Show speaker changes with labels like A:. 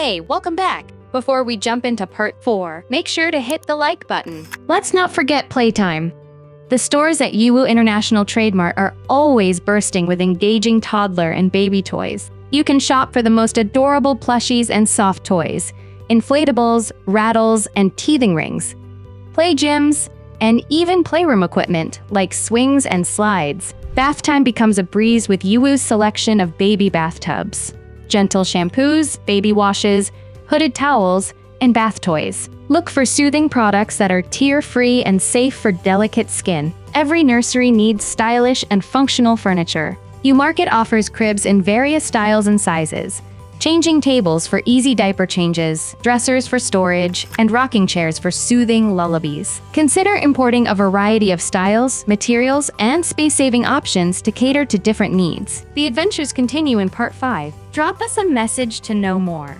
A: Hey, welcome back! Before we jump into part 4, make sure to hit the like button. Let's not forget playtime. The stores at Yiwu International Trade Mart are always bursting with engaging toddler and baby toys. You can shop for the most adorable plushies and soft toys, inflatables, rattles, and teething rings, play gyms, and even playroom equipment like swings and slides. Bath time becomes a breeze with Yiwu's selection of baby bathtubs, gentle shampoos, baby washes, hooded towels, and bath toys. Look for soothing products that are tear-free and safe for delicate skin. Every nursery needs stylish and functional furniture. Yiwu Market offers cribs in various styles and sizes, changing tables for easy diaper changes, dressers for storage, and rocking chairs for soothing lullabies. Consider importing a variety of styles, materials, and space-saving options to cater to different needs. The adventures continue in part 5. Drop us a message to know more.